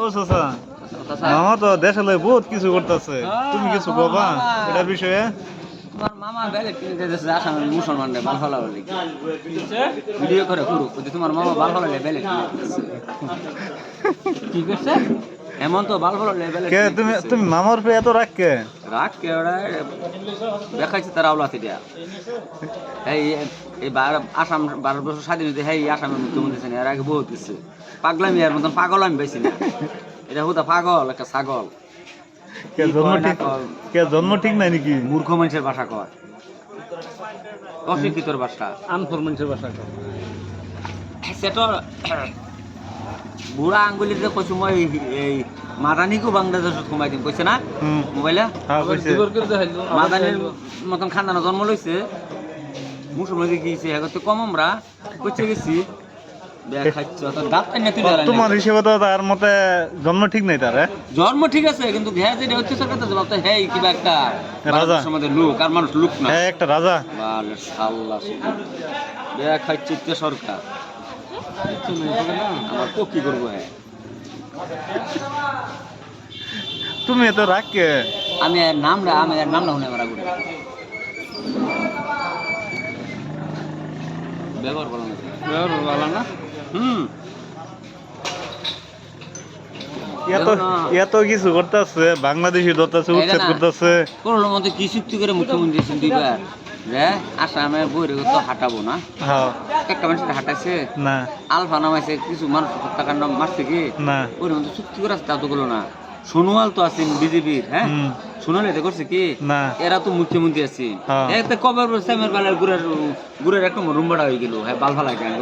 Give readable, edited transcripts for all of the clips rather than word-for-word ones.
ও চাচা মামা তো দেশে লই বহুত কিছু করতেছে তুমি কিছু কবা এটার বিষয়ে তোমার মামা বেলে কিনে দিতেছে আসামের মুসলমানরা বাল ফলা বলে ভিডিও করে করুক তোমার মামা বাল ফলালে বেলে কিনে দিতেছে কি করছে এমন তো বাল ফলালে বেলে কে তুমি তুমি মামার পে এত রাখ কে রাগ কে ওরা দেখাইছে তারা আওলাতে দেয়া এই এই আসাম 12 বছর স্বাধীন হইতে এই আসামের মুখ্যমন্ত্রী ছিলেন এর আগে বহুত কিছু পাগলামি আর মতন পাগল আমি পাইছি না এটা হুদা পাগল একটা ছাগল কে জন্ম ঠিক নাই নাকি মূর্খ মানুষের ভাষা কয় অশিক্ষিতর ভাষা আনফর মানুষের ভাষা কয় সেটা বুড়া আঙ্গুলিতে কইছো মই এই মাদানিকো বাংলাদেশত কমাই দিম কইছে না মোবাইলে হ্যাঁ কইছে মাদানির মতন খানদানো জন্ম লইছে মুসলমান গিয়েছে এগতে কম আমরা কইছে গেছি দেখাচ্ছ তো দাঁতটা নেতি ধরে তোমার হিসেবে তো তার মতে জন্ম ঠিক নাই তার জন্ম ঠিক আছে কিন্তু ঘে যে হচ্ছে সরকার তো ভাবতে হেই কিবা একটা রাজা সমাজের লোক আর মানুষ লোক না হ্যাঁ একটা রাজা বালে সাল্লা দেখাচ্ছি তে সরকার আমার তো কি করবো হ্যাঁ তুমি এত রাগ কে আমি আর নাম শুনে মারা ঘুরে ব্যবহার বলো না না এত কিছু করতেছে বাংলাদেশি ধরতেছে উচ্ছেদ করতেছে করোনার মধ্যে কি চুক্তি করে মুখ্যমন্ত্রী দুইবার রে আসামে বইরে তো হাঁটাবো না হ্যাঁ একটা মানুষের হাঁটাইছে না আলফা নামাইছে কিছু মানুষ হত্যাকাণ্ড মারছে কি না ওর মধ্যে চুক্তি করে তা তো গুলো না সোনোয়াল তো আছেন বিজেপির হ্যাঁ সোনাল এটা করছে কি না এরা তো মুখ্যমন্ত্রী আছে এতে কবে সামের বালের গুড়ের একটা রুম্বাটা হয়ে গেল হ্যাঁ বাল ফালাই কেন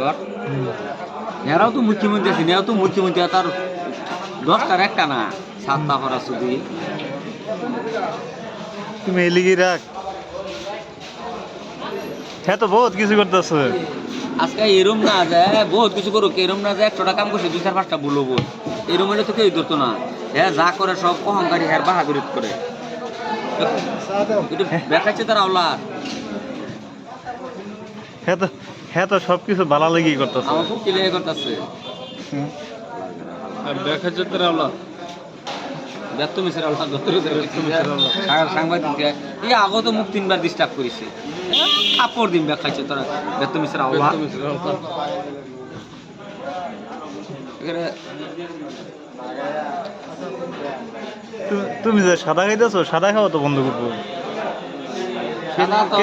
এরাও তো মুখ্যমন্ত্রী আছে এরাও তো মুখ্যমন্ত্রী তার 10টার একটা না 7টা করা শুধু তুমি এলিগি রাখ হ্যাঁ তো বহুত কিছু করতেছে আজকে এরম না যায় বহুত কিছু করুক এরম না যায় 100টা কাম করছে 2-4-5টা বলবো এরম হলে তো কেউ ধরতো না হ্যাঁ যা করে সব অহংকারী হ্যাঁ বাহাদুরি করে দেখাচ্ছে তারা আওলা হ্যাঁ তো সবকিছু ভালো লেগেই করতেছে আমার খুব ক্লিয়ার করতেছে আর দেখাচ্ছে তারা আল্লাহ ব্যর্থ মিশ্র আল্লাহ সাংবাদিক এই আগত মুখ 3বার ডিস্টার্ব করেছে কাপড় দিন দেখাচ্ছে তারা ব্যর্থ মিশ্র আল্লাহ তুমি যে সাদা খাইতেছো সাদা খাওয়া তো বন্ধ করবো সাদা তো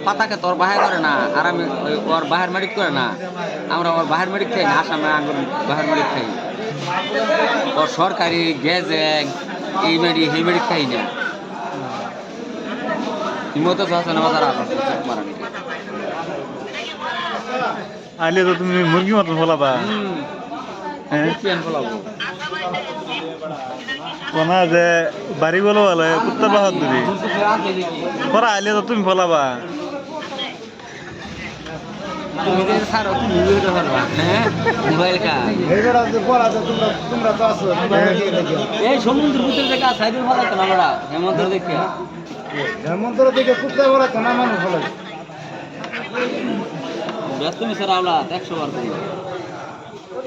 পাতাকে তোর বাহার করে না আর আমি ওর বাহার মারিক করে না আমরা ওর বাহার মারিক খাই না আসামে আঙ্গুর বাহার মারিক খাই ওর সরকারি গ্যাজেং এই মেডি সেই মেডি খাই না হিমত আছে না মাথার মারা আইলে তো তুমি মুরগি মতো ফলাবা হ্যাঁ ফলাবো কোনা যে বাড়ি বলো বলে উত্তর বাহাদুরি পরে আইলে তো তুমি ফলাবা তুমি ছাড়ো তুমি ভিডিও করবা হ্যাঁ মোবাইল কা এই সমুদ্র ভিতরে দেখা সাইডে ভালো তো না বড়া হেমন্ত দেখে হেমন্ত দেখে কুত্তা বড় তো না মানুষ ভালো ব্যস্ত মিশার আওলা 100 বার করি